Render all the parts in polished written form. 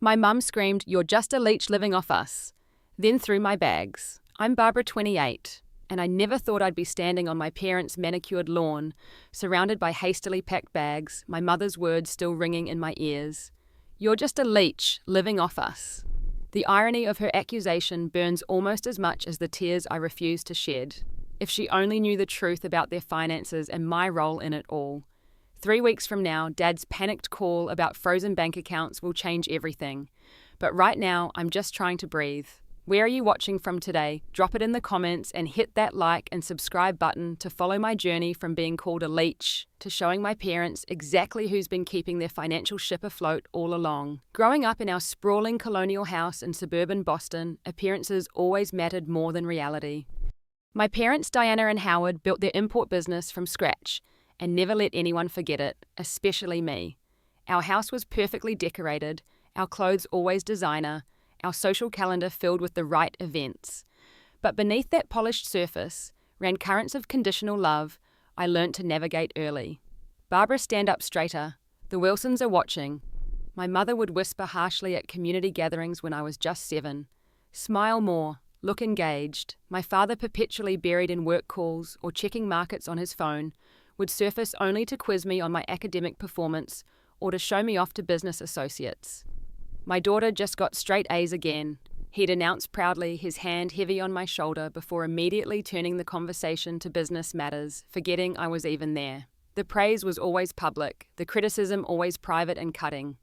My mum screamed, "You're just a leech living off us," then threw my bags. I'm Barbara, 28, and I never thought I'd be standing on my parents' manicured lawn, surrounded by hastily packed bags, my mother's words still ringing in my ears. "You're just a leech living off us." The irony of her accusation burns almost as much as the tears I refuse to shed. If she only knew the truth about their finances and my role in it all. 3 weeks from now, Dad's panicked call about frozen bank accounts will change everything. But right now, I'm just trying to breathe. Where are you watching from today? Drop it in the comments and hit that like and subscribe button to follow my journey from being called a leech to showing my parents exactly who's been keeping their financial ship afloat all along. Growing up in our sprawling colonial house in suburban Boston, appearances always mattered more than reality. My parents, Diana and Howard, built their import business from scratch and never let anyone forget it, especially me. Our house was perfectly decorated, our clothes always designer, our social calendar filled with the right events. But beneath that polished surface ran currents of conditional love I learnt to navigate early. "Barbara, stand up straighter. The Wilsons are watching." My mother would whisper harshly at community gatherings when I was just 7. "Smile more. Look engaged." My father, perpetually buried in work calls or checking markets on his phone, would surface only to quiz me on my academic performance or to show me off to business associates. "My daughter just got straight A's again," he'd announce proudly, his hand heavy on my shoulder before immediately turning the conversation to business matters, forgetting I was even there. The praise was always public, the criticism always private and cutting.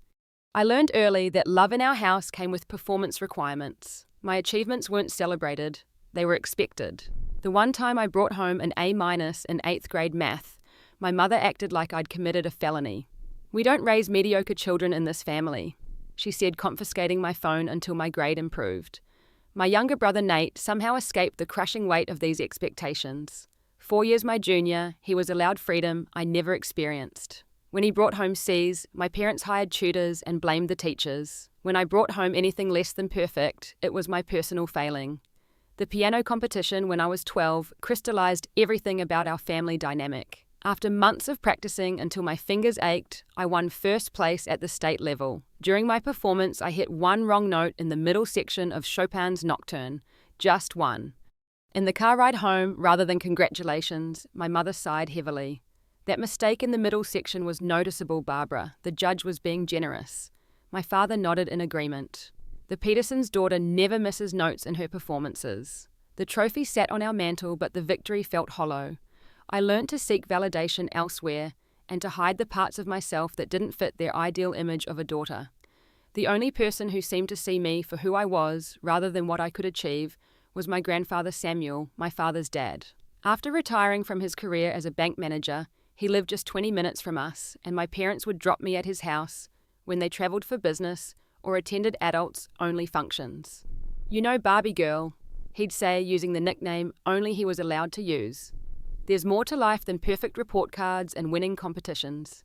I learned early that love in our house came with performance requirements. My achievements weren't celebrated, they were expected. The one time I brought home an A- in 8th grade math, my mother acted like I'd committed a felony. "We don't raise mediocre children in this family," she said, confiscating my phone until my grade improved. My younger brother Nate somehow escaped the crushing weight of these expectations. 4 years my junior, he was allowed freedom I never experienced. When he brought home C's, my parents hired tutors and blamed the teachers. When I brought home anything less than perfect, it was my personal failing. The piano competition when I was 12 crystallized everything about our family dynamic. After months of practicing until my fingers ached, I won first place at the state level. During my performance, I hit one wrong note in the middle section of Chopin's Nocturne. Just one. In the car ride home, rather than congratulations, my mother sighed heavily. "That mistake in the middle section was noticeable, Barbara. The judge was being generous." My father nodded in agreement. The Petersons' daughter never misses notes in her performances. The trophy sat on our mantel, but the victory felt hollow. I learnt to seek validation elsewhere and to hide the parts of myself that didn't fit their ideal image of a daughter. The only person who seemed to see me for who I was, rather than what I could achieve, was my grandfather Samuel, my father's dad. After retiring from his career as a bank manager, he lived just 20 minutes from us, and my parents would drop me at his house when they travelled for business or attended adults-only functions. "You know Barbie girl," he'd say, using the nickname only he was allowed to use. "There's more to life than perfect report cards and winning competitions."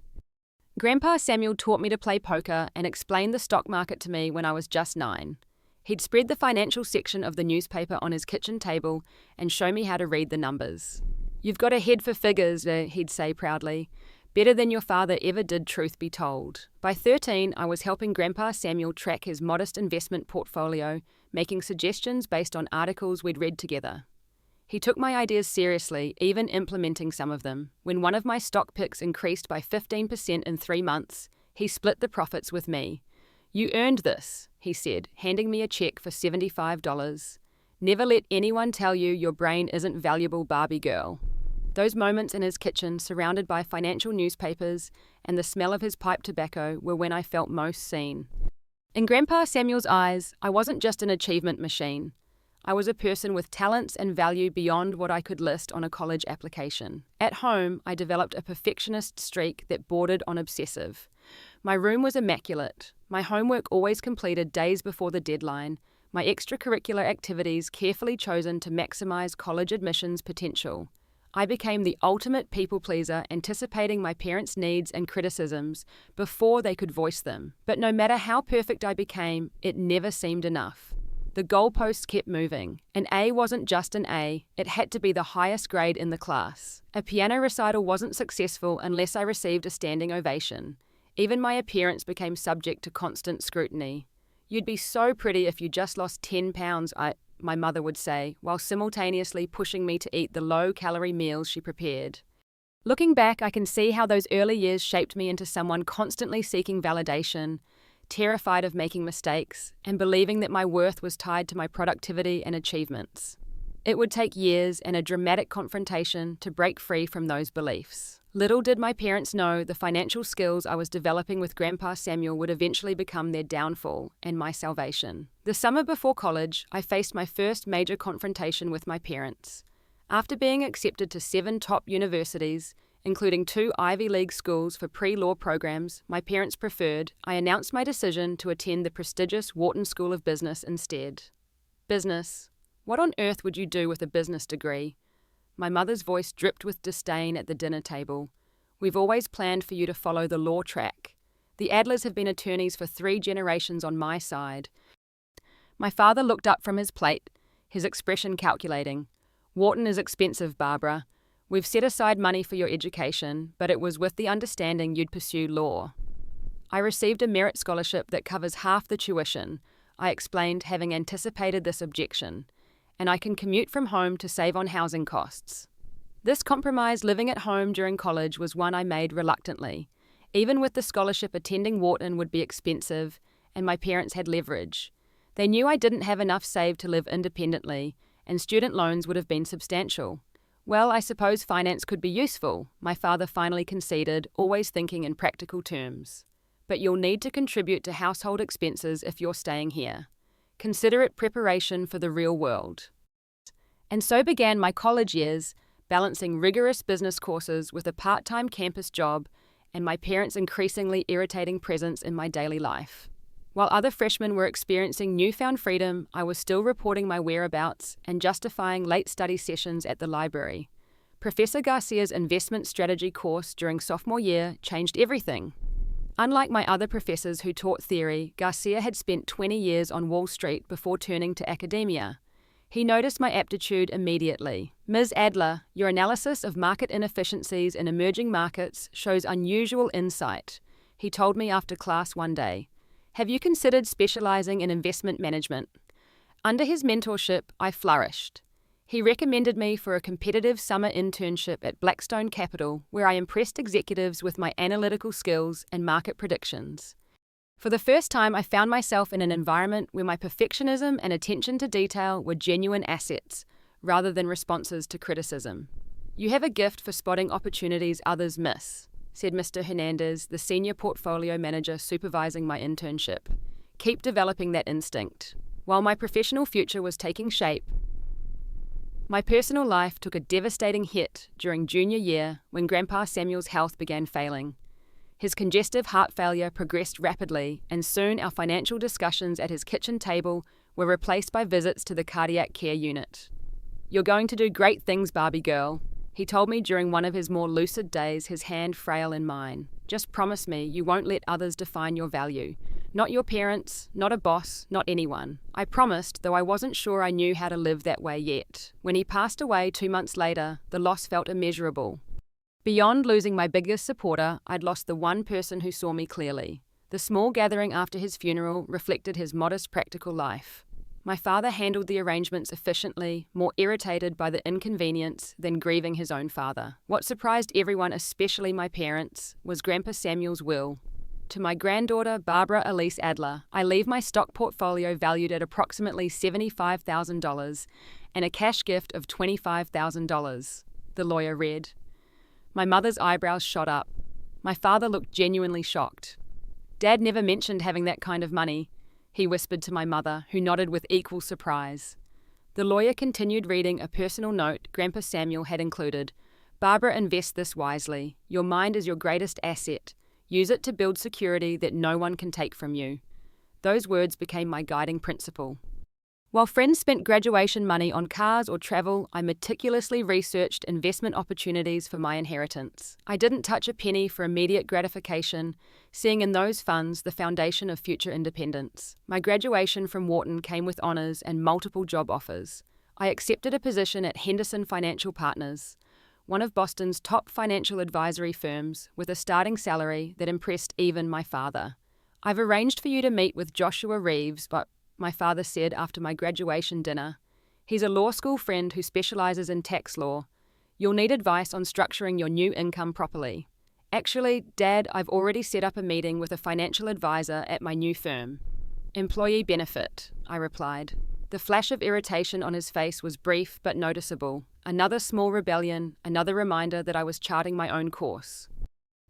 Grandpa Samuel taught me to play poker and explained the stock market to me when I was just 9. He'd spread the financial section of the newspaper on his kitchen table and show me how to read the numbers. "You've got a head for figures," he'd say proudly. "Better than your father ever did, truth be told." By 13, I was helping Grandpa Samuel track his modest investment portfolio, making suggestions based on articles we'd read together. He took my ideas seriously, even implementing some of them. When one of my stock picks increased by 15% in 3 months, he split the profits with me. "You earned this," he said, handing me a check for $75. "Never let anyone tell you your brain isn't valuable, Barbie girl." Those moments in his kitchen, surrounded by financial newspapers and the smell of his pipe tobacco, were when I felt most seen. In Grandpa Samuel's eyes, I wasn't just an achievement machine. I was a person with talents and value beyond what I could list on a college application. At home, I developed a perfectionist streak that bordered on obsessive. My room was immaculate, my homework always completed days before the deadline, my extracurricular activities carefully chosen to maximize college admissions potential. I became the ultimate people pleaser, anticipating my parents' needs and criticisms before they could voice them. But no matter how perfect I became, it never seemed enough. The goalposts kept moving. An A wasn't just an A, it had to be the highest grade in the class. A piano recital wasn't successful unless I received a standing ovation. Even my appearance became subject to constant scrutiny. "You'd be so pretty if you just lost 10 pounds, my mother would say, while simultaneously pushing me to eat the low-calorie meals she prepared. Looking back, I can see how those early years shaped me into someone constantly seeking validation, terrified of making mistakes, and believing that my worth was tied to my productivity and achievements. It would take years and a dramatic confrontation to break free from those beliefs. Little did my parents know the financial skills I was developing with Grandpa Samuel would eventually become their downfall and my salvation. The summer before college, I faced my first major confrontation with my parents. After being accepted to 7 top universities, including 2 Ivy League schools for pre-law programs my parents preferred, I announced my decision to attend the prestigious Wharton School of Business instead. Business? What on earth would you do with a business degree? My mother's voice dripped with disdain at the dinner table. We've always planned for you to follow the law track. The Adlers have been attorneys for 3 generations on my side. My father looked up from his plate, his expression calculating. Wharton is expensive, Barbara. We've set aside money for your education, but it was with the understanding you'd pursue law. I received a merit scholarship that covers half the tuition, I explained, having anticipated this objection, and I can commute from home to save on housing costs. This compromise living at home during college was one I made reluctantly. Even with the scholarship, attending Wharton would be expensive, and my parents had leverage. They knew I didn't have enough saved to live independently, and student loans would have been substantial. Well, I suppose finance could be useful, my father finally conceded, always thinking in practical terms. But you'll need to contribute to household expenses if you're staying here. Consider it preparation for the real world. And so began my college years, balancing rigorous business courses with a part-time campus job and my parents' increasingly irritating presence in my daily life. While other freshmen were experiencing newfound freedom, I was still reporting my whereabouts and justifying late study sessions at the library. Professor Garcia's investment strategy course during sophomore year changed everything. Unlike my other professors who taught theory, Garcia had spent 20 years on Wall Street before turning to academia. He noticed my aptitude immediately. "Ms. Adler, your analysis of market inefficiencies in emerging markets shows unusual insight," he told me after class one day. "Have you considered specializing in investment management?" Under his mentorship, I flourished. He recommended me for a competitive summer internship at Blackstone Capital, where I impressed executives with my analytical skills and market predictions. For the first time, I found myself in an environment where my perfectionism and attention to detail were genuine assets, rather than responses to criticism. "You have a gift for spotting opportunities others miss," said Mr. Hernandez, the senior portfolio manager supervising my internship. "Keep developing that instinct." While my professional future was taking shape, my personal life took a devastating hit during junior year when Grandpa Samuel's health began failing. His congestive heart failure progressed rapidly, and soon our financial discussions at his kitchen table were replaced by visits to the cardiac care unit. "You're going to do great things, Barbie girl," he told me during one of his more lucid days, his hand frail in mine. "Just promise me you won't let others define your value. Not your parents, not a boss, not anyone." I promised, though I wasn't sure I knew how to live that way yet. When he passed away 2 months later, the loss felt immeasurable. Beyond losing my biggest supporter, I'd lost the one person who saw me clearly. The small gathering after his funeral reflected his modest, practical life. My father handled the arrangements efficiently, more irritated by the inconvenience than grieving his own father. What surprised everyone, especially my parents, was Grandpa Samuel's will. "To my granddaughter, Barbara Elise Adler, I leave my stock portfolio valued at approximately $75,000 and a cash gift of $25,000, the lawyer read. My mother's eyebrows shot up. My father looked genuinely shocked. "Dad never mentioned having that kind of money," he whispered to my mother, who nodded with equal surprise. The lawyer continued reading a personal note Grandpa Samuel had included. "Barbara, invest this wisely. Your mind is your greatest asset. Use it to build security that no one can take from you." Those words became my guiding principle. While friends spent graduation money on cars or travel, I meticulously researched investment opportunities for my inheritance. I didn't touch a penny for immediate gratification, seeing in those funds the foundation of future independence. My graduation from Wharton came with honors and multiple job offers. I accepted a position at Henderson Financial Partners, one of Boston's top financial advisory firms, with a starting salary that impressed even my father. "I've arranged for you to meet with Joshua Reeves," but my father said after my graduation dinner. "He's a law school friend who specializes in tax law. You'll need advice on structuring your new income properly." "Actually, Dad, I've already set up a meeting with a financial advisor at my new firm." "Employee benefit," I replied. The flash of irritation on his face was brief but noticeable. Another small rebellion, another reminder that I was charting my own course.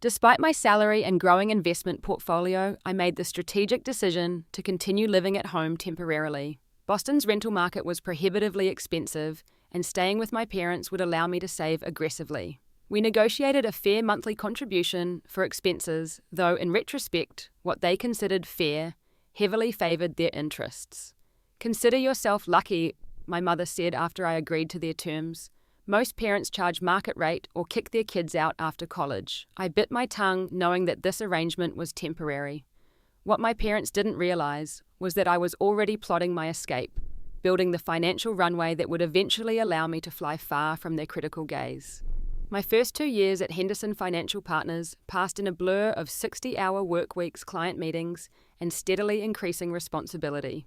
Despite my salary and growing investment portfolio, I made the strategic decision to continue living at home temporarily. Boston's rental market was prohibitively expensive, and staying with my parents would allow me to save aggressively. We negotiated a fair monthly contribution for expenses, though in retrospect, what they considered fair heavily favoured their interests. "Consider yourself lucky," my mother said after I agreed to their terms. "Most parents charge market rate or kick their kids out after college." I bit my tongue, knowing that this arrangement was temporary. What my parents didn't realize was that I was already plotting my escape, building the financial runway that would eventually allow me to fly far from their critical gaze. My first 2 years at Henderson Financial Partners passed in a blur of 60-hour work weeks, client meetings, and steadily increasing responsibility.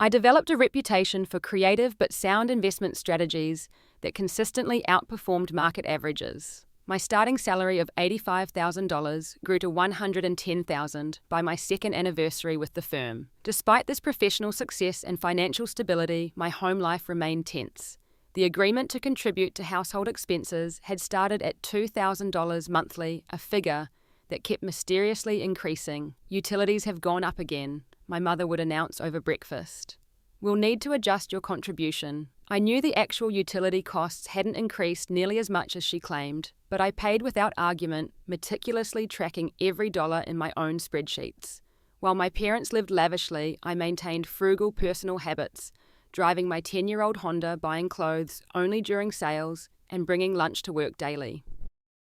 I developed a reputation for creative but sound investment strategies that consistently outperformed market averages. My starting salary of $85,000 grew to $110,000 by my second anniversary with the firm. Despite this professional success and financial stability, my home life remained tense. The agreement to contribute to household expenses had started at $2,000 monthly, a figure that kept mysteriously increasing. "Utilities have gone up again," my mother would announce over breakfast. "We'll need to adjust your contribution." I knew the actual utility costs hadn't increased nearly as much as she claimed, but I paid without argument, meticulously tracking every dollar in my own spreadsheets. While my parents lived lavishly, I maintained frugal personal habits, driving my 10-year-old Honda, buying clothes only during sales, and bringing lunch to work daily.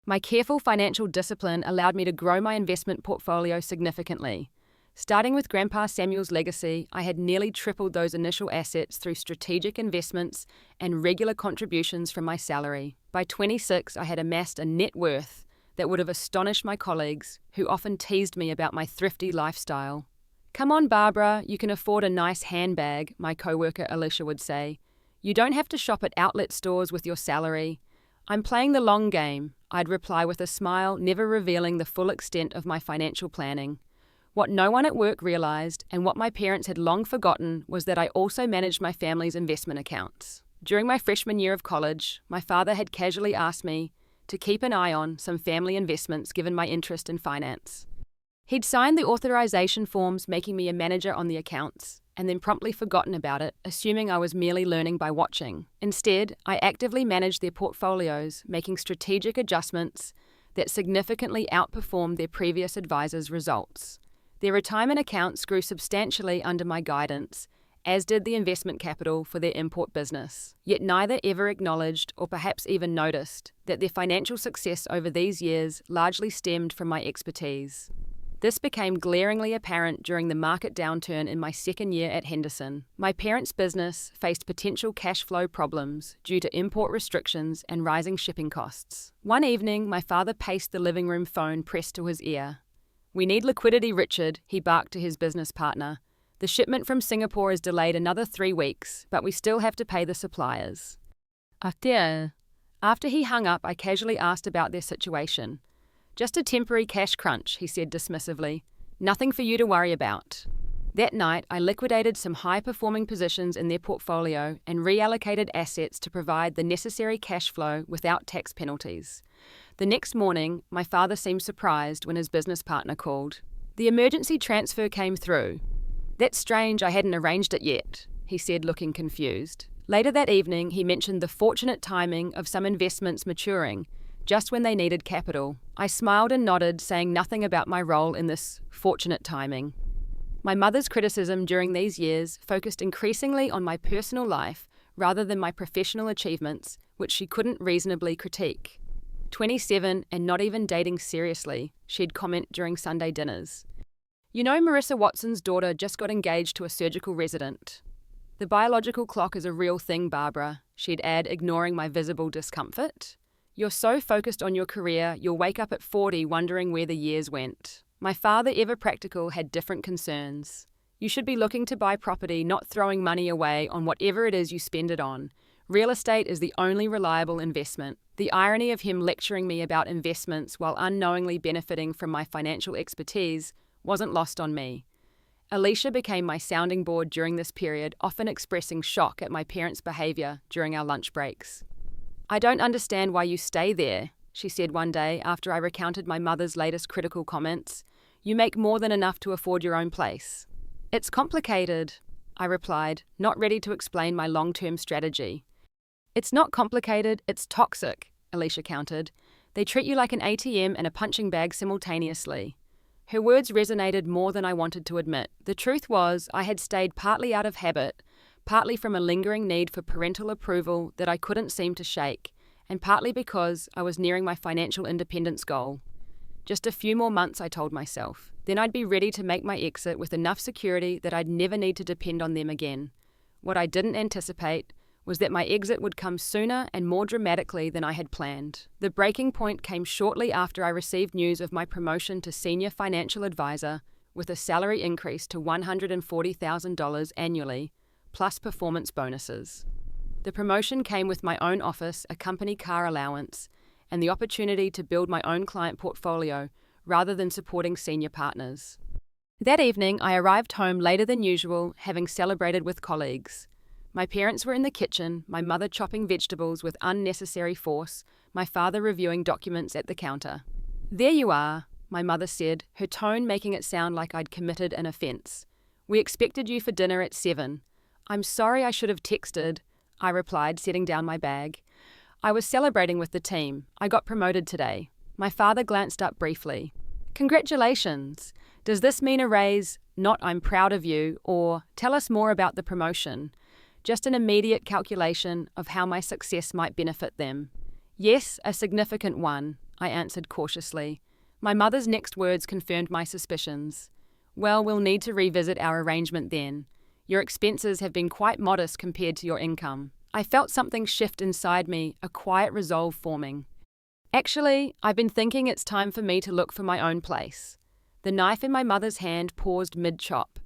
My careful financial discipline allowed me to grow my investment portfolio significantly. Starting with Grandpa Samuel's legacy, I had nearly tripled those initial assets through strategic investments and regular contributions from my salary. By 26, I had amassed a net worth that would have astonished my colleagues, who often teased me about my thrifty lifestyle. "Come on, Barbara, you can afford a nice handbag," my coworker Alicia would say. "You don't have to shop at outlet stores with your salary." "I'm playing the long game," I'd reply with a smile, never revealing the full extent of my financial planning. What no one at work realized, and what my parents had long forgotten, was that I also managed my family's investment accounts. During my freshman year of college, my father had casually asked me to keep an eye on some family investments given my interest in finance. He'd signed the authorization forms making me a manager on the accounts, and then promptly forgotten about it, assuming I was merely learning by watching. Instead, I actively managed their portfolios, making strategic adjustments that significantly outperformed their previous advisors' results. Their retirement accounts grew substantially under my guidance, as did the investment capital for their import business. Yet neither ever acknowledged, or perhaps even noticed, that their financial success over these years largely stemmed from my expertise. This became glaringly apparent during the market downturn in my second year at Henderson. My parents' business faced potential cash flow problems due to import restrictions and rising shipping costs. One evening, my father paced the living room phone pressed to his ear. "We need liquidity, Richard," he barked to his business partner. "The shipment from Singapore is delayed another 3 weeks, but we still have to pay the suppliers." After he hung up, I casually asked about their situation. "Just a temporary cash crunch," he said dismissively. "Nothing for you to worry about." That night, I liquidated some high-performing positions in their portfolio and reallocated assets to provide the necessary cash flow without tax penalties. The next morning, my father seemed surprised when his business partner called. "The emergency transfer came through." "That's strange, I hadn't arranged it yet," he said, looking confused. Later that evening, he mentioned the fortunate timing of some investments maturing, just when they needed capital. I smiled and nodded, saying nothing about my role in this fortunate timing. My mother's criticism during these years focused increasingly on my personal life rather than my professional achievements, which she couldn't reasonably critique. 27 and not even dating seriously, she'd comment during Sunday dinners. "You know, Marissa Watson's daughter just got engaged to a surgical resident." "The biological clock is a real thing, Barbara," she'd add, ignoring my visible discomfort. "You're so focused on your career, you'll wake up at 40 wondering where the years went." My father, ever practical, had different concerns. You should be looking to buy property, not throwing money away on whatever it is you spend it on. Real estate is the only reliable investment. The irony of him lecturing me about investments while unknowingly benefiting from my financial expertise wasn't lost on me. Alicia became my sounding board during this period, often expressing shock at my parents' behavior during our lunch breaks. "I don't understand why you stay there," she said one day after I recounted my mother's latest critical comments. "You make more than enough to afford your own place." "It's complicated," I replied, not ready to explain my long-term strategy. "It's not complicated, it's toxic," Alicia countered. "They treat you like an ATM and a punching bag simultaneously." Her words resonated more than I wanted to admit. The truth was, I had stayed partly out of habit, partly from a lingering need for parental approval that I couldn't seem to shake, and partly because I was nearing my financial independence goal. Just a few more months, I told myself. Then I'd be ready to make my exit with enough security that I'd never need to depend on them again. What I didn't anticipate was that my exit would come sooner and more dramatically than I had planned. The breaking point came shortly after I received news of my promotion to senior financial advisor with a salary increase to $140,000 annually, plus performance bonuses. The promotion came with my own office, a company car allowance, and the opportunity to build my own client portfolio rather than supporting senior partners. That evening, I arrived home later than usual, having celebrated with colleagues. My parents were in the kitchen, my mother chopping vegetables with unnecessary force, my father reviewing documents at the counter. "There you are," my mother said, her tone making it sound like I'd committed an offence. "We expected you for dinner at 7. "I'm sorry, I should have texted," I replied, setting down my bag. "I was celebrating with the team. I got promoted today." My father glanced up briefly. "Congratulations. Does this mean a raise, not 'I'm proud of you,' or 'tell us more about the promotion'? Just an immediate calculation of how my success might benefit them." "Yes, a significant one," I answered cautiously. My mother's next words confirmed my suspicions. "Well, we'll need to revisit our arrangement then. Your expenses have been quite modest compared to your income." I felt something shift inside me, a quiet resolve forming. "Actually, I've been thinking it's time for me to look for my own place." The knife in my mother's hand paused mid-chop.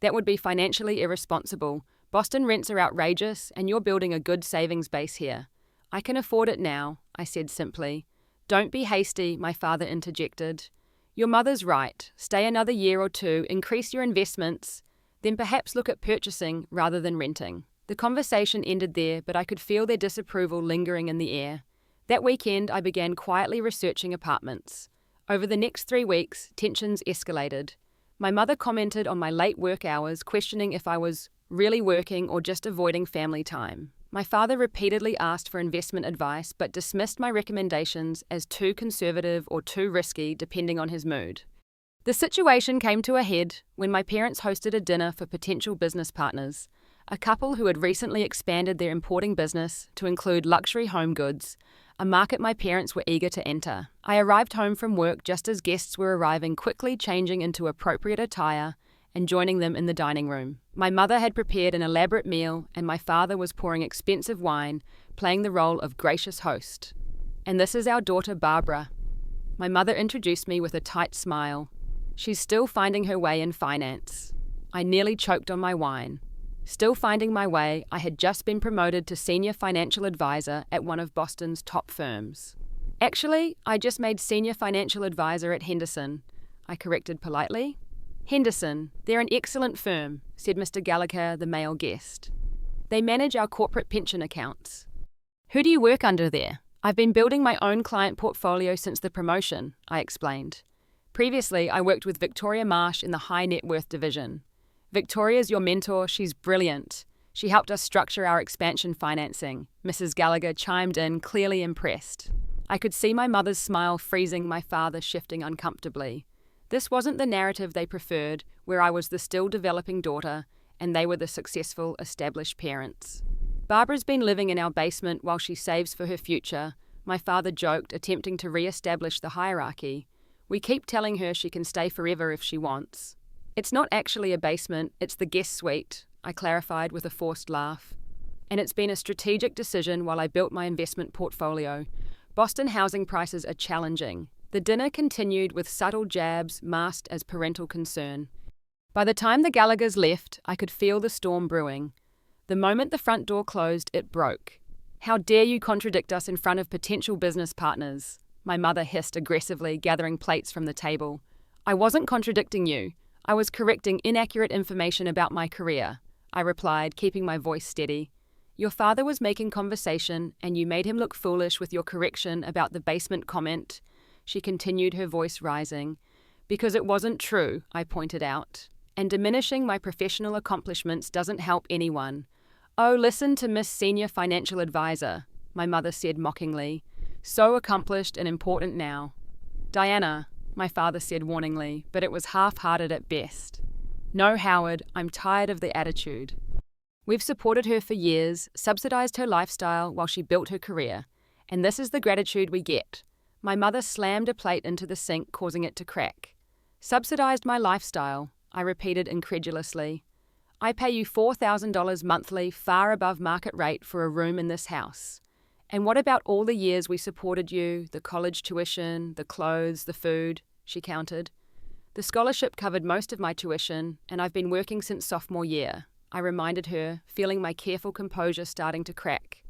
"That would be financially irresponsible. Boston rents are outrageous, and you're building a good savings base here." "I can afford it now," I said simply. "Don't be hasty," my father interjected. "Your mother's right. Stay another year or two, increase your investments, then perhaps look at purchasing rather than renting." The conversation ended there, but I could feel their disapproval lingering in the air. That weekend, I began quietly researching apartments. Over the next 3 weeks, tensions escalated. My mother commented on my late work hours, questioning if I was really working or just avoiding family time. My father repeatedly asked for investment advice, but dismissed my recommendations as too conservative or too risky, depending on his mood. The situation came to a head when my parents hosted a dinner for potential business partners, a couple who had recently expanded their importing business to include luxury home goods, a market my parents were eager to enter. I arrived home from work just as guests were arriving, quickly changing into appropriate attire and joining them in the dining room. My mother had prepared an elaborate meal, and my father was pouring expensive wine, playing the role of gracious host. "And this is our daughter Barbara." My mother introduced me with a tight smile. "She's still finding her way in finance." I nearly choked on my wine. Still finding my way, I had just been promoted to senior financial advisor at one of Boston's top firms. "Actually, I just made senior financial advisor at Henderson," I corrected politely. "Henderson, they're an excellent firm," said Mr. Gallagher, the male guest. "They manage our corporate pension accounts." "Who do you work under there?" "I've been building my own client portfolio since the promotion," I explained. "Previously, I worked with Victoria Marsh in the high net worth division. Victoria's your mentor, she's brilliant. She helped us structure our expansion financing," Mrs. Gallagher chimed in, clearly impressed. I could see my mother's smile freezing, my father shifting uncomfortably. This wasn't the narrative they preferred, where I was the still developing daughter, and they were the successful, established parents. "Barbara's been living in our basement while she saves for her future," my father joked, attempting to re-establish the hierarchy. "We keep telling her she can stay forever if she wants." "It's not actually a basement, it's the guest suite," I clarified with a forced laugh. "And it's been a strategic decision while I built my investment portfolio. Boston housing prices are challenging. The dinner continued with subtle jabs masked as parental concern. By the time the Gallaghers left, I could feel the storm brewing. The moment the front door closed, it broke. "How dare you contradict us in front of potential business partners?" my mother hissed aggressively, gathering plates from the table. "I wasn't contradicting you. I was correcting inaccurate information about my career," I replied, keeping my voice steady. "Your father was making conversation, and you made him look foolish with your correction about the basement comment," she continued, her voice rising. "Because it wasn't true," I pointed out. "And diminishing my professional accomplishments doesn't help anyone." "Oh, listen to Miss Senior Financial Advisor," my mother said mockingly. "So accomplished and important now." "Diana," my father said warningly, but it was half-hearted at best. "No, Howard, I'm tired of the attitude. We've supported her for years, subsidized her lifestyle while she built her career, and this is the gratitude we get." My mother slammed a plate into the sink, causing it to crack. "Subsidized my lifestyle," I repeated incredulously. "I pay you $4,000 monthly, far above market rate for a room in this house. And what about all the years we supported you, the college tuition, the clothes, the food?" she countered. "The scholarship covered most of my tuition, and I've been working since sophomore year," I reminded her, feeling my careful composure starting to crack.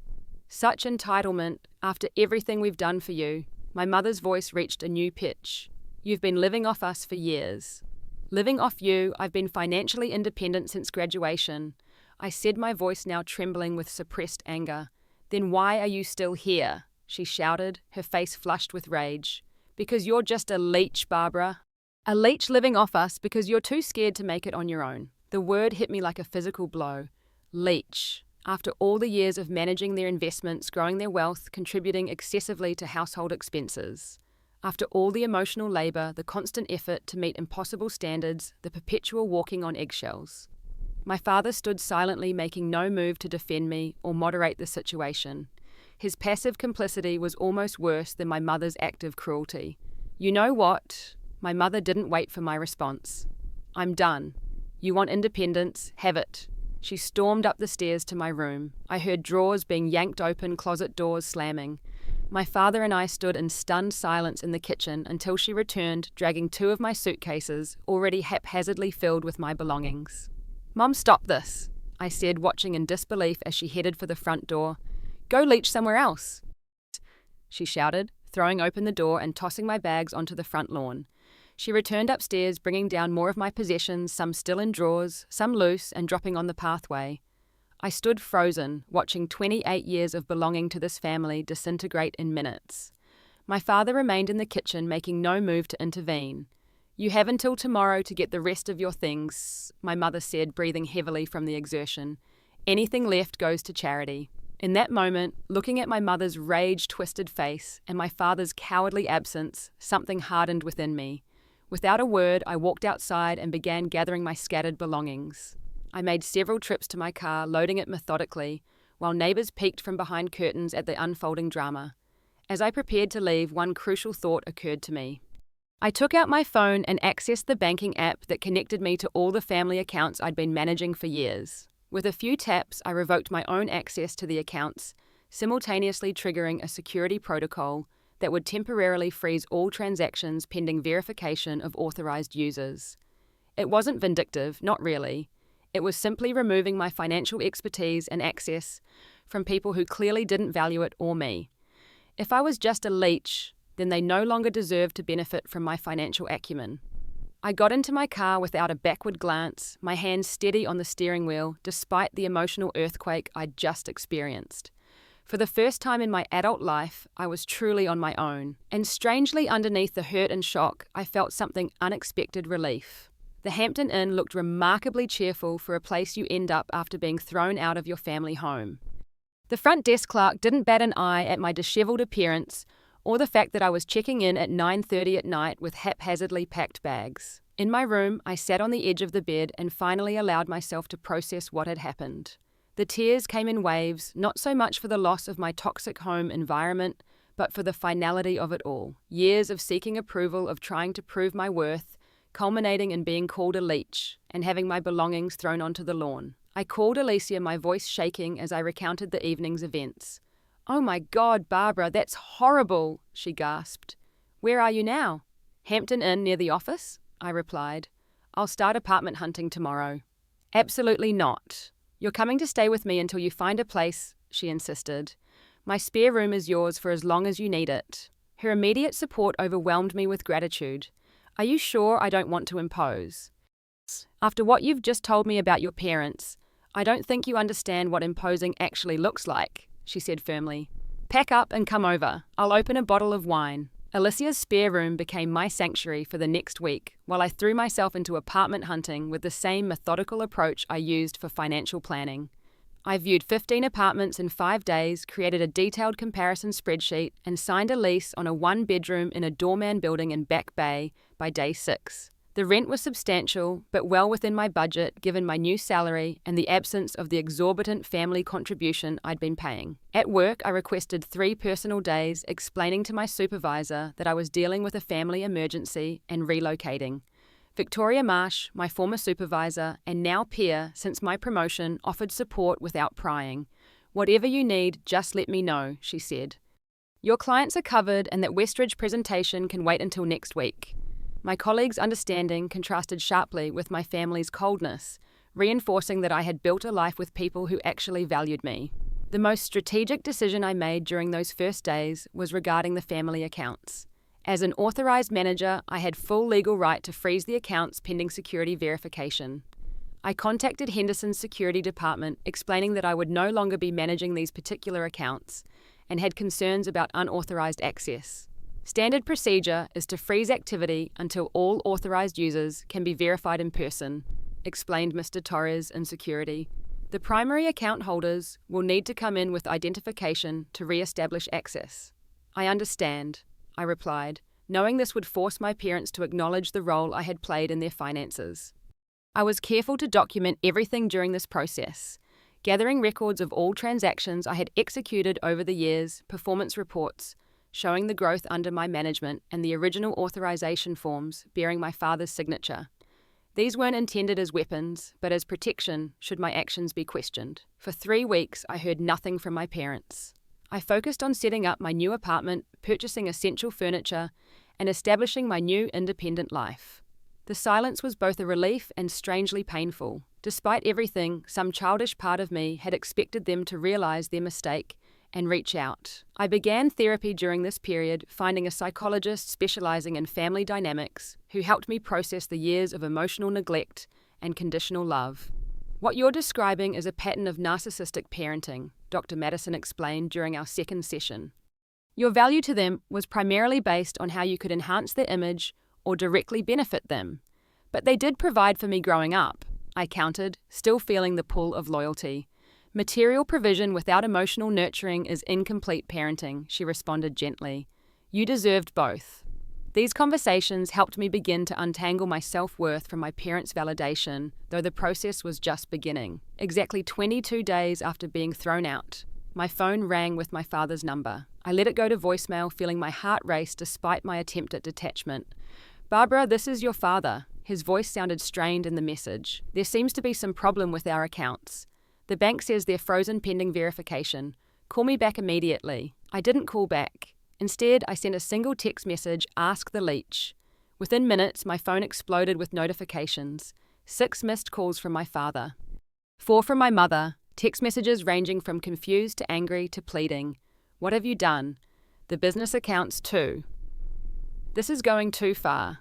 "Such entitlement, after everything we've done for you." My mother's voice reached a new pitch. "You've been living off us for years." "Living off you, I've been financially independent since graduation," I said, my voice now trembling with suppressed anger. "Then why are you still here?" she shouted, her face flushed with rage. "Because you're just a leech, Barbara. A leech living off us because you're too scared to make it on your own." The word hit me like a physical blow. Leech. After all the years of managing their investments, growing their wealth, contributing excessively to household expenses. After all the emotional labor, the constant effort to meet impossible standards, the perpetual walking on eggshells. My father stood silently, making no move to defend me or moderate the situation. His passive complicity was almost worse than my mother's active cruelty. "You know what?" My mother didn't wait for my response. "I'm done. You want independence? Have it." She stormed up the stairs to my room. I heard drawers being yanked open, closet doors slamming. My father and I stood in stunned silence in the kitchen until she returned, dragging 2 of my suitcases, already haphazardly filled with my belongings. "Mom, stop this," I said, watching in disbelief as she headed for the front door. "Go leech somewhere else," she shouted, throwing open the door and tossing my bags onto the front lawn. She returned upstairs, bringing down more of my possessions, some still in drawers, some loose and dropping on the pathway. I stood frozen, watching 28 years of belonging to this family disintegrate in minutes. My father remained in the kitchen, making no move to intervene. "You have until tomorrow to get the rest of your things," my mother said, breathing heavily from the exertion. "Anything left goes to charity." In that moment, looking at my mother's rage-twisted face and my father's cowardly absence, something hardened within me. Without a word, I walked outside and began gathering my scattered belongings. I made several trips to my car, loading it methodically, while neighbors peeked from behind curtains at the unfolding drama. As I prepared to leave, one crucial thought occurred to me. I took out my phone and accessed the banking app that connected me to all the family accounts I'd been managing for years. With a few taps, I revoked my own access to the accounts, simultaneously triggering a security protocol that would temporarily freeze all transactions pending verification of authorized users. It wasn't vindictive, not really. It was simply removing my financial expertise and access from people who clearly didn't value it or me. If I was just a leech, then they no longer deserved to benefit from my financial acumen. I got into my car without a backward glance, my hands steady on the steering wheel despite the emotional earthquake I'd just experienced. For the first time in my adult life, I was truly on my own, and strangely underneath the hurt and shock, I felt something unexpected relief. The Hampton Inn looked remarkably cheerful for a place you end up after being thrown out of your family home. The front desk clerk didn't bat an eye at my disheveled appearance or the fact that I was checking in at 9:30 at night with haphazardly packed bags. In my room, I sat on the edge of the bed and finally allowed myself to process what had happened. The tears came in waves, not so much for the loss of my toxic home environment, but for the finality of it all. Years of seeking approval, of trying to prove my worth, culminating in being called a leech and having my belongings thrown onto the lawn. I called Alicia, my voice shaking as I recounted the evening's events. "Oh my God, Barbara, that's horrible," she gasped. Where are you now? Hampton Inn near the office, I replied. I'll start apartment hunting tomorrow. Absolutely not. You're coming to stay with me until you find a place, she insisted. My spare room is yours for as long as you need it. Her immediate support overwhelmed me with gratitude. Are you sure I don't want to impose? After what you've just told me about your parents, I don't think you understand what imposing actually looks like, she said firmly. Pack up and come over. I'll open a bottle of wine. Alicia's spare room became my sanctuary for the next week, while I threw myself into apartment hunting with the same methodical approach I used for financial planning. I viewed 15 apartments in 5 days, created a detailed comparison spreadsheet, and signed a lease on a 1-bedroom in a doorman building in Back Bay by day 6. The rent was substantial, but well within my budget given my new salary and the absence of the exorbitant family contribution I'd been paying. At work, I requested 3 personal days, explaining to my supervisor that I was dealing with a family emergency and relocating. Victoria Marsh, my former supervisor and now peer since my promotion, offered support without prying. Whatever you need, just let me know, she said. Your clients are covered and that Westridge presentation can wait until next week. My colleagues' understanding contrasted sharply with my family's coldness, reinforcing that I had built a life with people who actually valued me. The most strategic decision I made during those first days was regarding the family accounts. As an authorized manager, I had full legal right to freeze the accounts pending security verification. I contacted Henderson's security department, explaining that I would no longer be managing these particular accounts and had concerns about unauthorized access. Standard procedure is to freeze activity until all authorized users can be verified in person, explained Mr. Torres in security. The primary account holders will need to come in with identification to re-establish access. I understand, I replied, knowing this would force my parents to acknowledge the role I had played in their finances. I was careful to document everything during this process, gathering records of all transactions I had executed over the years, performance reports, showing the growth under my management, and the original authorization forms bearing my father's signature. These weren't intended as weapons, but as protection should my actions be questioned. For 3 weeks, I heard nothing from my parents. I focused on setting up my new apartment, purchasing essential furniture, and establishing my new independent life. The silence was both a relief and strangely painful. Despite everything, some childish part of me had expected them to realize their mistake and reach out. I began therapy during this period, finding a psychologist specializing in family dynamics who helped me process the years of emotional neglect and conditional love. What you're describing is a pattern of narcissistic parenting, Dr. Madison explained during our second session. Your value to them was primarily based on how you could enhance their image or directly benefit them. But they did provide for me growing up, I countered, still feeling the pull of loyalty. Material provision without emotional nurturing is incomplete parenting, she responded gently. You deserved both. These conversations helped me begin to untangle my self-worth from my parents' validation, though the process was just beginning. Exactly 22 days after being thrown out, my phone rang with my father's number. I let it go to voicemail, feeling my heart race despite my attempt at detachment. Barbara, this is your father. His voice sounded strained in the message. There seems to be some problem with our accounts. The bank says they're frozen pending verification. Call me back immediately. I didn't call back. Instead, I sent a single text message, ask the Leech. Within minutes, my phone exploded with notifications. 6 missed calls from my father. 4 from my mother, text messages ranging from confused to angry to pleading. What have you done? The business accounts too. This is going too far.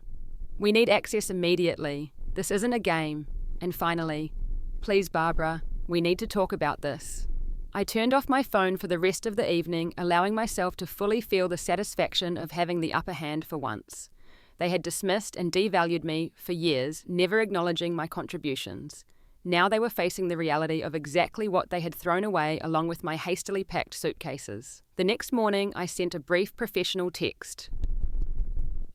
We need access immediately. This isn't a game. And finally, please, Barbara, we need to talk about this. I turned off my phone for the rest of the evening, allowing myself to fully feel the satisfaction of having the upper hand for once. They had dismissed and devalued me for years, never acknowledging my contributions. Now they were facing the reality of exactly what they had thrown away along with my hastily packed suitcases. The next morning, I sent a brief professional text.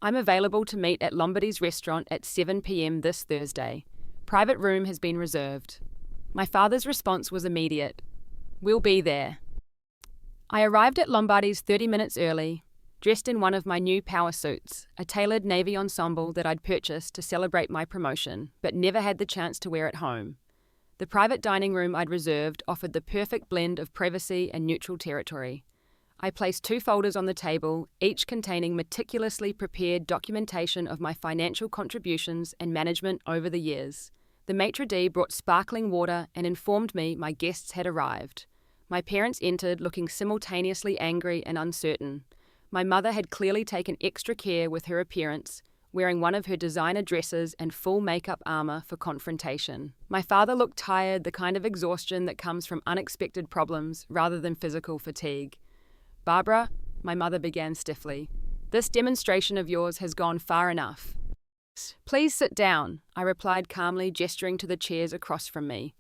I'm available to meet at Lombardy's restaurant at 7 p.m. this Thursday. Private room has been reserved. My father's response was immediate. We'll be there. I arrived at Lombardy's 30 minutes early, dressed in one of my new power suits, a tailored navy ensemble that I'd purchased to celebrate my promotion, but never had the chance to wear at home. The private dining room I'd reserved offered the perfect blend of privacy and neutral territory. I placed 2 folders on the table, each containing meticulously prepared documentation of my financial contributions and management over the years. The maitre d' brought sparkling water and informed me my guests had arrived. My parents entered looking simultaneously angry and uncertain. My mother had clearly taken extra care with her appearance, wearing one of her designer dresses and full makeup armor for confrontation. My father looked tired, the kind of exhaustion that comes from unexpected problems rather than physical fatigue. "Barbara," my mother began stiffly, "this demonstration of yours has gone far enough." "Please sit down," I replied calmly, gesturing to the chairs across from me.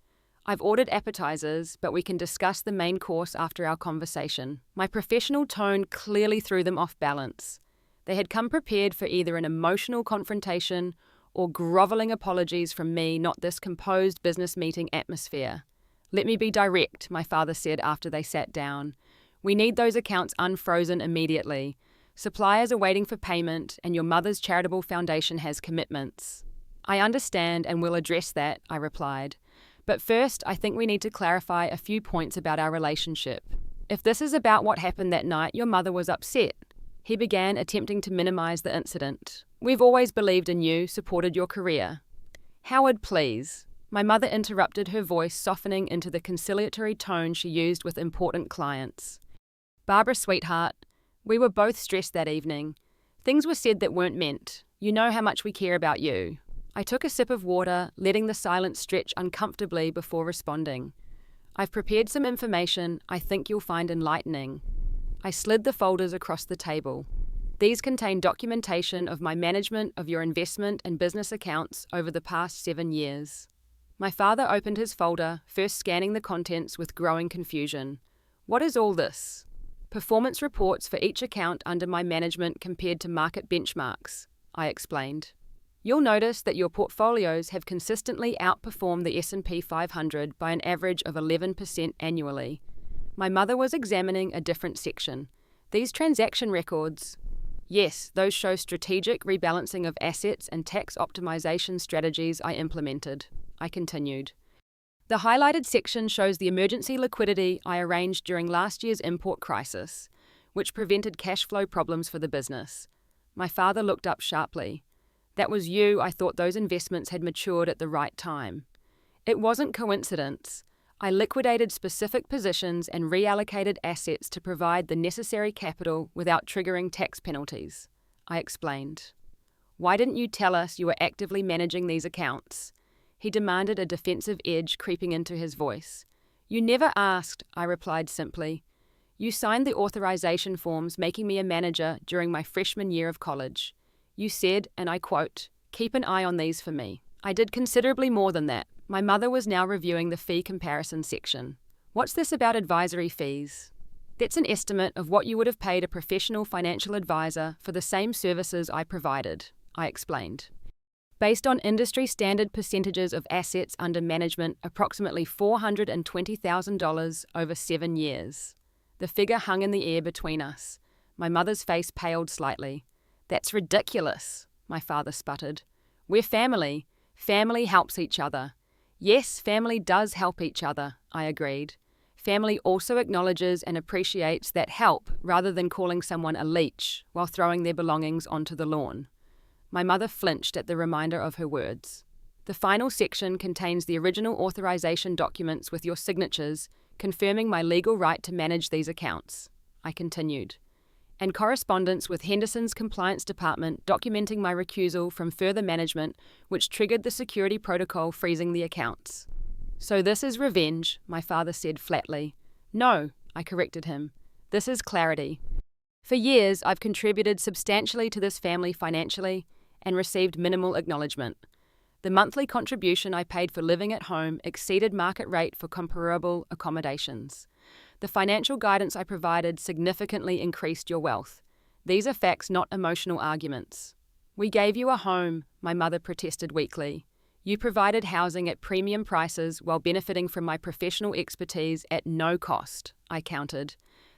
"I've ordered appetizers, but we can discuss the main course after our conversation." My professional tone clearly threw them off balance. They had come prepared for either an emotional confrontation or groveling apologies from me, not this composed business meeting atmosphere. "Let me be direct," my father said after they sat down. "We need those accounts unfrozen immediately. Suppliers are waiting for payment, and your mother's charitable foundation has commitments." "I understand and will address that," I replied. "But first, I think we need to clarify a few points about our relationship. If this is about what happened that night, your mother was upset." He began, attempting to minimize the incident. "We've always believed in you, supported your career." "Howard, please." My mother interrupted, her voice softening into the conciliatory tone she used with important clients. "Barbara, sweetheart, we were both stressed that evening. Things were said that weren't meant. You know how much we care about you." I took a sip of water, letting the silence stretch uncomfortably before responding. "I've prepared some information I think you'll find enlightening." I slid the folders across the table. "These contain documentation of my management of your investment and business accounts over the past 7 years. My father opened his folder, first scanning the contents with growing confusion. "What is all this?" "Performance reports for each account under my management compared to market benchmarks," I explained. "You'll notice that your portfolios have consistently outperformed the S&P 500 by an average of 11% annually." My mother was examining a different section. "These transaction records..." "Yes, those show strategic rebalancing of assets and tax optimization strategies I implemented," I continued. "The highlighted section shows the emergency liquidity I arranged during last year's import crisis, which prevented cash flow problems for the business." My father looked up sharply. "That was you. I thought those investments had matured at the right time." "It wasn't coincidence. I liquidated specific positions and reallocated assets to provide the necessary capital without triggering tax penalties," I explained. "Why didn't you tell us you were actively managing these accounts?" He demanded, a defensive edge creeping into his voice. "You never asked," I replied simply. "You signed the authorization forms making me a manager during my freshman year of college. You said, and I quote, 'Keep an eye on these for me.' I did considerably more than that." My mother was now reviewing the fee comparison section. "What's this about advisory fees?" "That's an estimate of what you would have paid a professional financial advisor for the same services I provided," I explained. "Based on industry standard percentages of assets under management, approximately $420,000 over 7 years. The figure hung in the air between us. My mother's face paled slightly. "That's ridiculous," my father sputtered. "We're family. Family helps each other." "Yes, family does help each other," I agreed. "Family also acknowledges and appreciates that help rather than calling someone a leech while throwing their belongings onto the lawn." My mother flinched at the reminder of her words. "The final section contains the original authorization documents with your signatures confirming my legal right to manage these accounts," I continued. "And correspondence with Henderson's compliance department documenting my recusal from further management, which triggered the security protocol freezing the accounts." "So this is revenge," my father said flatly. "No," I corrected him. "This is clarity. For years, I've contributed substantially to this family financially and received minimal acknowledgement. The monthly contribution I paid for living at home exceeded market rate for comparable accommodations. The financial guidance I provided significantly increased your wealth. These are facts, not emotional arguments." "We gave you a home," my mother protested weakly. "You provided housing at premium prices while benefiting from my professional expertise at no cost," I countered.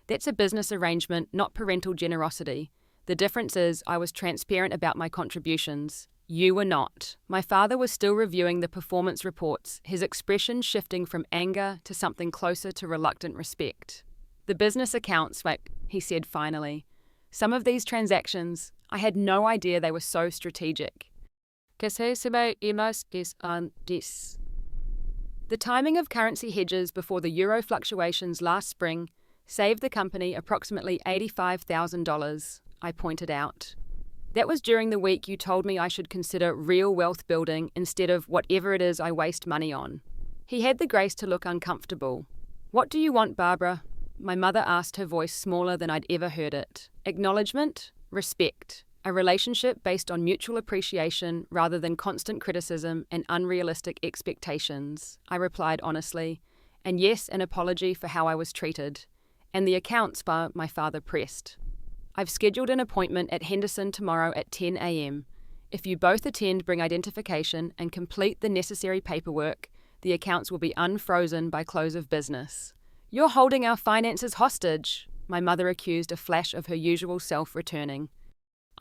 "That's a business arrangement, not parental generosity. The difference is I was transparent about my contributions. You were not." My father was still reviewing the performance reports, his expression shifting from anger to something closer to reluctant respect. "The business accounts, he said finally. Some of these transactions, I had no idea they were so strategic. The timing of currency hedges before the euro fluctuations last spring saved the company approximately $85,000, I pointed out. That was during the week you told me I should consider real wealth building instead of whatever it is I waste money on. He had the grace to look uncomfortable. What do you want, Barbara? My mother asked, her voice smaller than I'd ever heard it. Acknowledgement, respect, a relationship based on mutual appreciation rather than constant criticism and unrealistic expectations, I replied honestly, and yes, an apology for how I was treated. And the accounts, my father pressed. I've scheduled an appointment at Henderson tomorrow at 10 a.m. If you both attend, bring identification, and complete the necessary paperwork, the accounts will be unfrozen by close of business. You're holding our finances hostage, my mother accused, a flash of her usual self returning.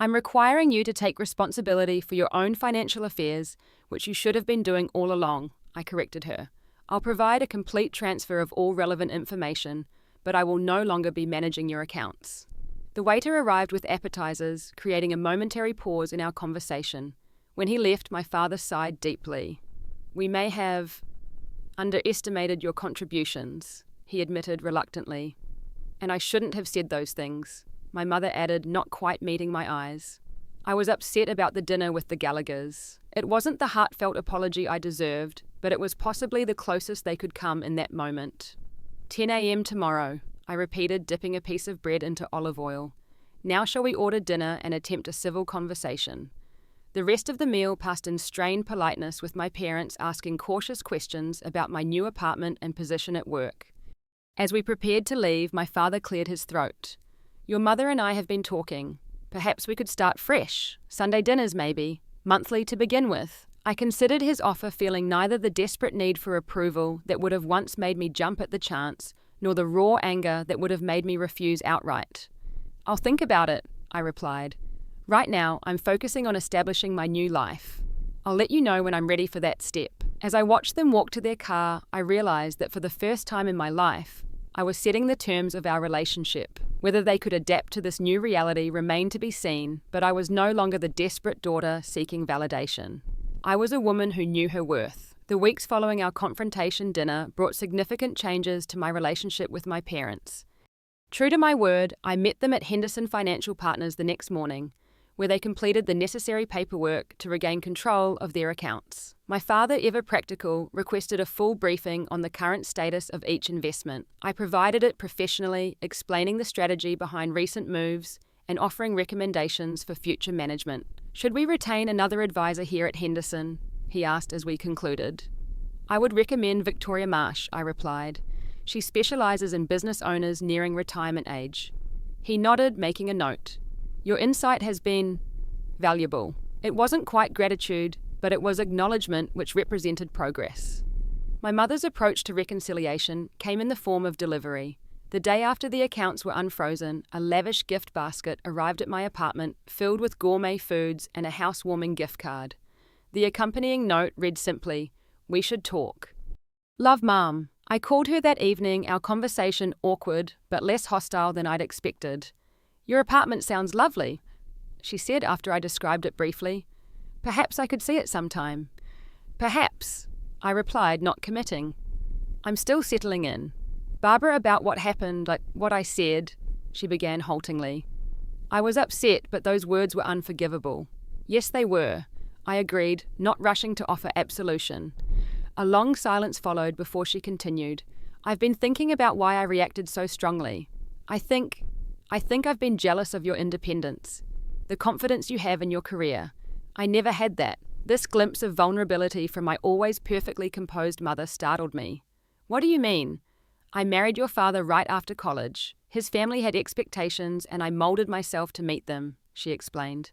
I'm requiring you to take responsibility for your own financial affairs, which you should have been doing all along, I corrected her. I'll provide a complete transfer of all relevant information, but I will no longer be managing your accounts. The waiter arrived with appetizers, creating a momentary pause in our conversation. When he left, my father sighed deeply. We may have underestimated your contributions, he admitted reluctantly. And I shouldn't have said those things, my mother added, not quite meeting my eyes. I was upset about the dinner with the Gallaghers. It wasn't the heartfelt apology I deserved, but it was possibly the closest they could come in that moment. 10 a.m. tomorrow, I repeated, dipping a piece of bread into olive oil. Now shall we order dinner and attempt a civil conversation? The rest of the meal passed in strained politeness, with my parents asking cautious questions about my new apartment and position at work. As we prepared to leave, my father cleared his throat. Your mother and I have been talking. Perhaps we could start fresh. Sunday dinners maybe. Monthly to begin with. I considered his offer, feeling neither the desperate need for approval that would have once made me jump at the chance, nor the raw anger that would have made me refuse outright. I'll think about it, I replied. Right now, I'm focusing on establishing my new life. I'll let you know when I'm ready for that step. As I watched them walk to their car, I realized that for the first time in my life, I was setting the terms of our relationship. Whether they could adapt to this new reality remained to be seen, but I was no longer the desperate daughter seeking validation. I was a woman who knew her worth. The weeks following our confrontation dinner brought significant changes to my relationship with my parents. True to my word, I met them at Henderson Financial Partners the next morning, where they completed the necessary paperwork to regain control of their accounts. My father, ever practical, requested a full briefing on the current status of each investment. I provided it professionally, explaining the strategy behind recent moves and offering recommendations for future management. Should we retain another advisor here at Henderson? He asked as we concluded. I would recommend Victoria Marsh, I replied. She specializes in business owners nearing retirement age. He nodded, making a note. Your insight has been valuable. It wasn't quite gratitude, but it was acknowledgement which represented progress. My mother's approach to reconciliation came in the form of delivery. The day after the accounts were unfrozen, a lavish gift basket arrived at my apartment, filled with gourmet foods and a housewarming gift card. The accompanying note read simply, "We should talk." Love, Mom. I called her that evening, our conversation awkward but less hostile than I'd expected. Your apartment sounds lovely, she said after I described it briefly. Perhaps I could see it sometime. Perhaps, I replied, not committing. I'm still settling in. Barbara, about what happened, like what I said, she began haltingly. I was upset, but those words were unforgivable. Yes, they were, I agreed, not rushing to offer absolution. A long silence followed before she continued. I've been thinking about why I reacted so strongly. I think I've been jealous of your independence, the confidence you have in your career. I never had that. This glimpse of vulnerability from my always perfectly composed mother startled me. What do you mean? I married your father right after college. His family had expectations and I molded myself to meet them, she explained.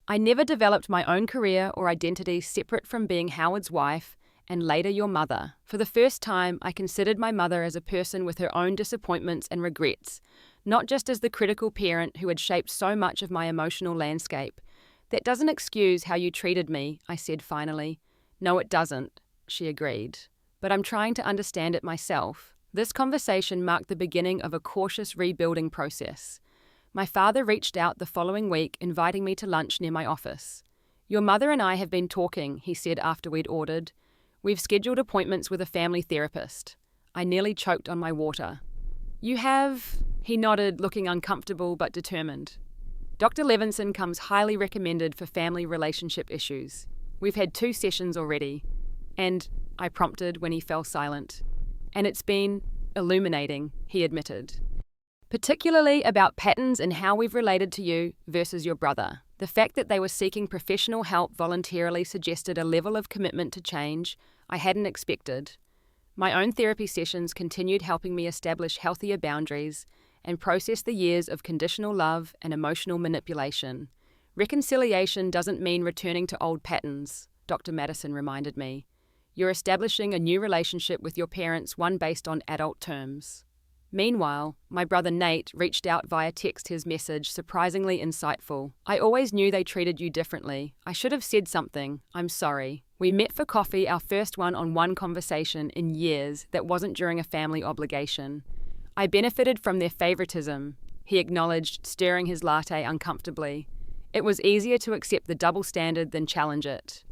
I never developed my own career or identity separate from being Howard's wife and later your mother. For the first time, I considered my mother as a person with her own disappointments and regrets, not just as the critical parent who had shaped so much of my emotional landscape. That doesn't excuse how you treated me, I said finally. No, it doesn't, she agreed. But I'm trying to understand it myself. This conversation marked the beginning of a cautious rebuilding process. My father reached out the following week, inviting me to lunch near my office. "Your mother and I have been talking," he said after we'd ordered. "We've scheduled appointments with a family therapist." I nearly choked on my water. "You have?" He nodded, looking uncomfortable but determined. "Dr. Levinson comes highly recommended for family relationship issues. We've had 2 sessions already." "And," I prompted when he fell silent. "And it's been illuminating," he admitted. "Particularly about patterns in how we've related to you versus your brother. The fact that they were seeking professional help voluntarily suggested a level of commitment to change I hadn't expected. My own therapy sessions continued helping me establish healthier boundaries and process the years of conditional love and emotional manipulation. Reconciliation doesn't mean returning to old patterns," Dr. Madison reminded me. "You're establishing a new relationship with your parents, one based on adult terms." Meanwhile, my brother Nate reached out via text, his message surprisingly insightful. "I always knew they treated you differently. I should have said something. I'm sorry. We met for coffee, our first one-on-one conversation in years that wasn't during a family obligation. I benefited from their favoritism," he acknowledged, stirring his latte uncomfortably. "It was easier to accept the double standard than challenge it."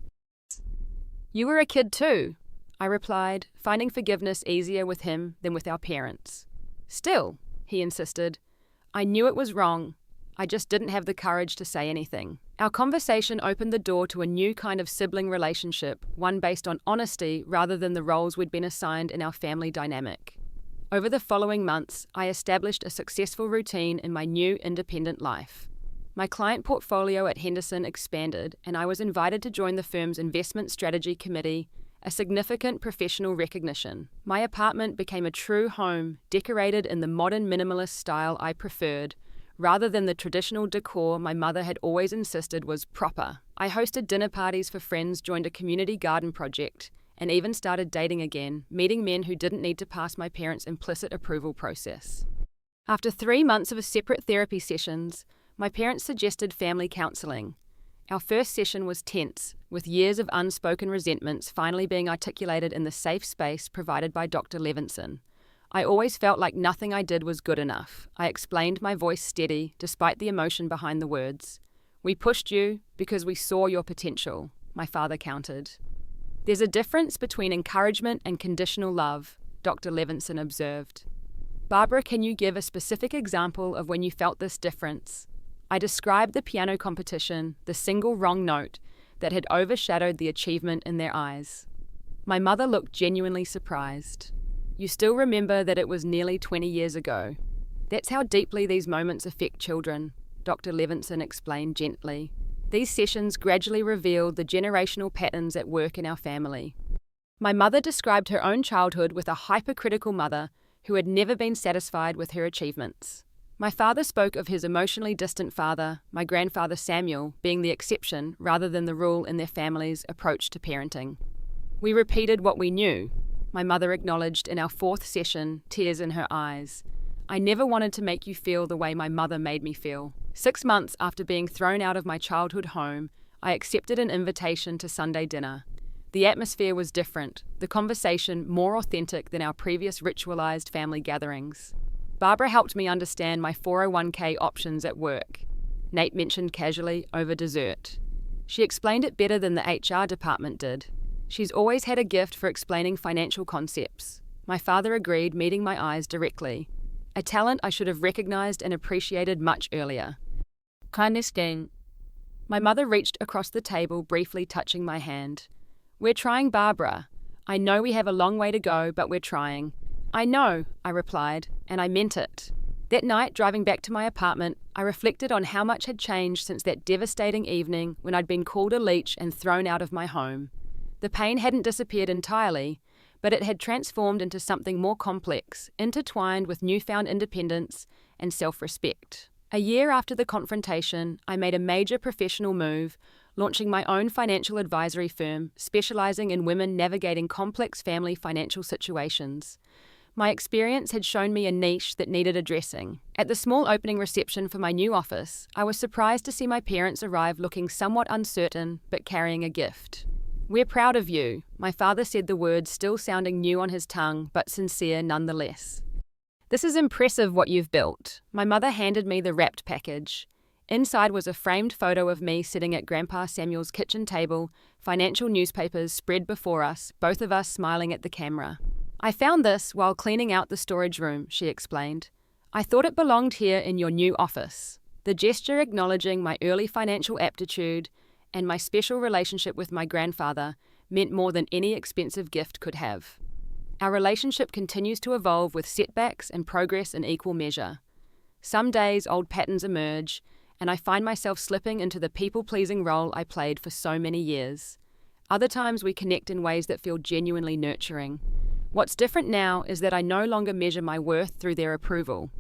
"You were a kid too," I replied, finding forgiveness easier with him than with our parents. "Still," he insisted, "I knew it was wrong. I just didn't have the courage to say anything." Our conversation opened the door to a new kind of sibling relationship, one based on honesty rather than the roles we'd been assigned in our family dynamic. Over the following months, I established a successful routine in my new independent life. My client portfolio at Henderson expanded, and I was invited to join the firm's investment strategy committee, a significant professional recognition. My apartment became a true home, decorated in the modern minimalist style I preferred, rather than the traditional decor my mother had always insisted was proper. I hosted dinner parties for friends, joined a community garden project, and even started dating again, meeting men who didn't need to pass my parents' implicit approval process. After 3 months of separate therapy sessions, my parents suggested family counseling. Our first session was tense, with years of unspoken resentments finally being articulated in the safe space provided by Dr. Levinson. I always felt like nothing I did was good enough. I explained, my voice steady, despite the emotion behind the words. "We pushed you because we saw your potential," my father countered. "There's a difference between encouragement and conditional love," Dr. Levinson observed. "Barbara, can you give a specific example of when you felt this difference?" I described the piano competition, the single wrong note that had overshadowed the achievement in their eyes. My mother looked genuinely surprised. "You still remember that it was nearly 20 years ago. That's how deeply these moments affect children," Dr. Levinson explained gently. These sessions gradually revealed the generational patterns at work in our family. My mother described her own childhood with a hypercritical mother who had never been satisfied with her achievements. My father spoke of his emotionally distant father, my grandfather Samuel, being the exception rather than the rule in their family's approach to parenting. "We repeated what we knew," my mother acknowledged in our 4th session, tears in her eyes. "I never wanted to make you feel the way my mother made me feel." 6 months after being thrown out of my childhood home, I accepted an invitation to Sunday dinner. The atmosphere was different, the conversation more authentic than our previous ritualized family gatherings. Barbara helped me understand my 401k options at work, Nate mentioned casually over dessert. She explained it better than the HR department did. She's always had a gift for explaining financial concepts. My father agreed, meeting my eyes directly. A talent I should have recognized and appreciated much earlier. "Kindness gang." My mother reached across the table, briefly touching my hand. "We're trying, Barbara. I know we have a long way to go, but we're trying." "I know," I replied, and I meant it. That night, driving back to my apartment, I reflected on how much had changed since that devastating evening when I'd been called a leech and thrown out of my home. The pain hadn't disappeared entirely, but it had transformed into something more complex, intertwined with newfound independence and self-respect. A year after the confrontation, I made a major professional move, launching my own financial advisory firm, specializing in women navigating complex family financial situations. My experience had shown me a niche that needed addressing. At the small opening reception for my new office, I was surprised to see my parents arrive looking somewhat uncertain, but carrying a gift. "We're proud of you," my father said, the words still sounding new on his tongue, but sincere nonetheless. "This is impressive what you've built." My mother handed me the wrapped package. Inside was a framed photo of me sitting at Grandpa Samuel's kitchen table, financial newspapers spread before us, both of us smiling at the camera. "I found this while cleaning out the storage room," she explained. "I thought it belonged here in your new office." The gesture acknowledging my early financial aptitude and my special relationship with my grandfather meant more than any expensive gift could have. Our relationship continues to evolve with setbacks and progress in equal measure. Some days old patterns emerge, and I find myself slipping into the people-pleasing role I played for so many years. Other times we connect in ways that feel genuinely nurturing. What's different now is that I no longer measure my worth through their approval.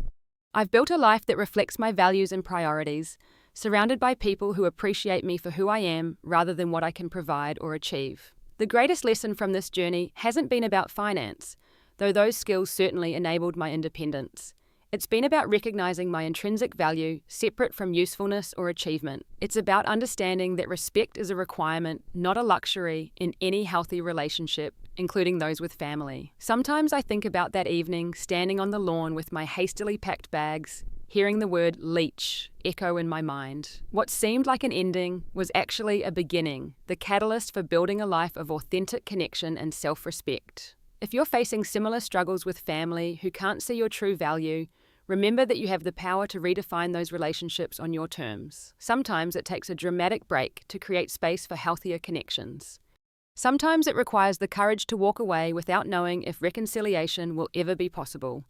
I've built a life that reflects my values and priorities, surrounded by people who appreciate me for who I am rather than what I can provide or achieve. The greatest lesson from this journey hasn't been about finance, though those skills certainly enabled my independence. It's been about recognizing my intrinsic value, separate from usefulness or achievement. It's about understanding that respect is a requirement, not a luxury, in any healthy relationship, including those with family. Sometimes I think about that evening, standing on the lawn with my hastily packed bags, hearing the word Leech echo in my mind. What seemed like an ending was actually a beginning, the catalyst for building a life of authentic connection and self-respect. If you're facing similar struggles with family who can't see your true value, remember that you have the power to redefine those relationships on your terms. Sometimes it takes a dramatic break to create space for healthier connections. Sometimes it requires the courage to walk away without knowing if reconciliation will ever be possible.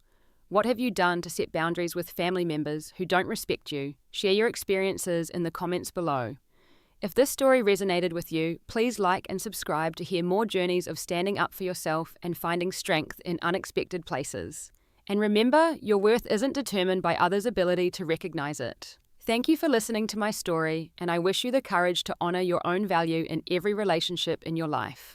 What have you done to set boundaries with family members who don't respect you? Share your experiences in the comments below. If this story resonated with you, please like and subscribe to hear more journeys of standing up for yourself and finding strength in unexpected places. And remember, your worth isn't determined by others' ability to recognize it. Thank you for listening to my story, and I wish you the courage to honor your own value in every relationship in your life.